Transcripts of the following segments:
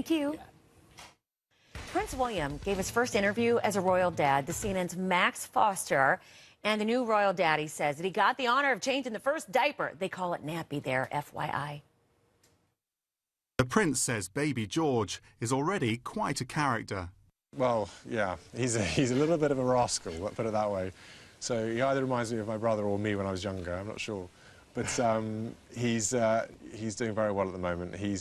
Thank you. Yeah. Prince William gave his first interview as a royal dad to CNN's Max Foster. And the new royal daddy says that he got the honor of changing the first diaper. They call it nappy there, FYI. The prince says baby George is already quite a character. Well, yeah, he's a little bit of a rascal, let's put it that way. So he either reminds me of my brother or me when I was younger, I'm not sure. But he's doing very well at the moment. He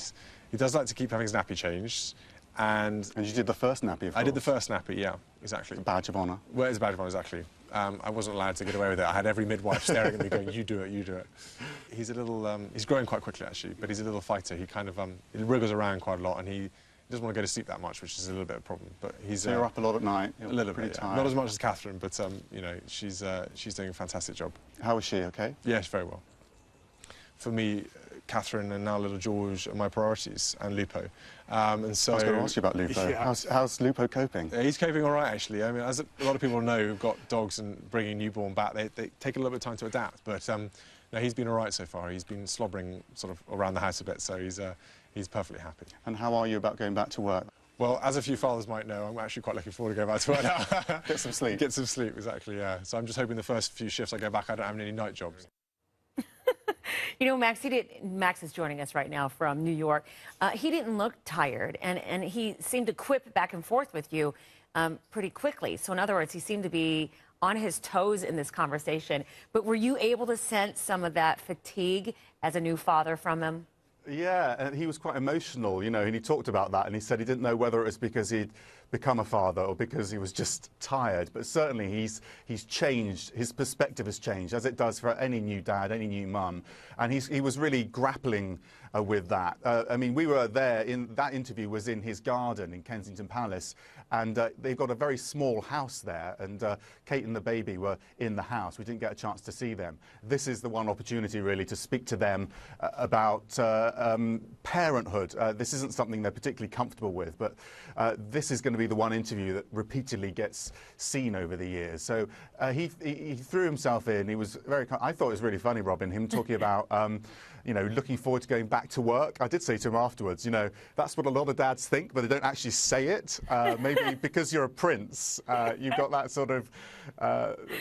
does like to keep having his nappy changed. And you did the first nappy, of course. I did the first nappy, yeah, exactly. It's a badge of honour. Well, it's a badge of honour, exactly. I wasn't allowed to get away with it. I had every midwife staring at me going, you do it, you do it. He's a little, he's growing quite quickly, actually, but he's a little fighter. He kind of, he wriggles around quite a lot, and he doesn't want to go to sleep that much, which is a little bit of a problem. But he's... So you're up a lot at night? A little bit, tired. Not as much as Catherine, but, you know, she's doing a fantastic job. How is she, okay? Yes, very well. For me, Catherine and now little George are my priorities, and Lupo. And so, I was going to ask you about Lupo. Yeah. How's Lupo coping? He's coping all right, actually. I mean, as a lot of people know who've got dogs and bringing a newborn back, they take a little bit of time to adapt. But no, he's been all right so far. He's been slobbering sort of around the house a bit, so he's perfectly happy. And how are you about going back to work? Well, as a few fathers might know, I'm actually quite looking forward to going back to work now. Get some sleep. Get some sleep, exactly, yeah. So I'm just hoping the first few shifts I go back, I don't have any night jobs. You know, Max is joining us right now from New York. He didn't look tired, and he seemed to quip back and forth with you pretty quickly. So in other words, he seemed to be on his toes in this conversation. But were you able to sense some of that fatigue as a new father from him? Yeah, and he was quite emotional, you know, and he talked about that, and he said he didn't know whether it was because he'd become a father or because he was just tired. But certainly he's changed, his perspective has changed, as it does for any new dad, any new mum. And he was really grappling with that. I mean, we were there, that interview was in his garden in Kensington Palace, and they've got a very small house there, and Kate and the baby were in the house. We didn't get a chance to see them. This is the one opportunity, really, to speak to them about parenthood. This isn't something they're particularly comfortable with, but this is going to be the one interview that repeatedly gets seen over the years. So he threw himself in. He was very... I thought it was really funny, Robin, him talking about, you know, looking forward to going back to work. I did say to him afterwards, you know, that's what a lot of dads think, but they don't actually say it. Maybe because you're a prince, you've got that sort of,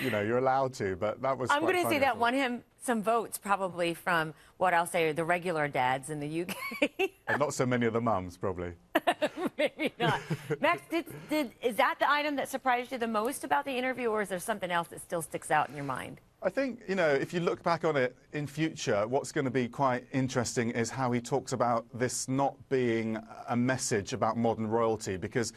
you know, you're allowed to, but that was I'm going to say that won him some votes, probably from what I'll say are the regular dads in the UK. And not so many of the mums, probably. Maybe not. Max, is that the item that surprised you the most about the interview, or is there something else that still sticks out in your mind? I think, you know, if you look back on it in future, what's going to be quite interesting is how he talks about this not being a message about modern royalty, because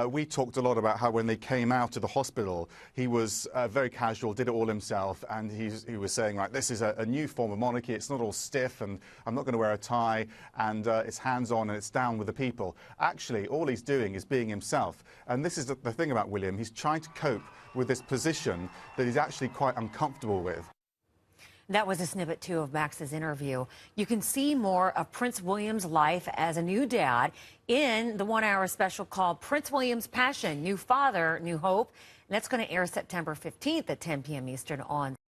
we talked a lot about how when they came out of the hospital, he was very casual, did it all himself, and he was saying, right, this is a new form of monarchy, it's not all stiff, and I'm not going to wear a tie, and it's hands-on and it's down with the people. Actually, all he's doing is being himself, and this is the thing about William. He's trying to cope with this position that he's actually quite uncomfortable with. That was a snippet, too, of Max's interview. You can see more of Prince William's life as a new dad in the one-hour special called Prince William's Passion, New Father, New Hope. And that's going to air September 15th at 10 p.m. Eastern on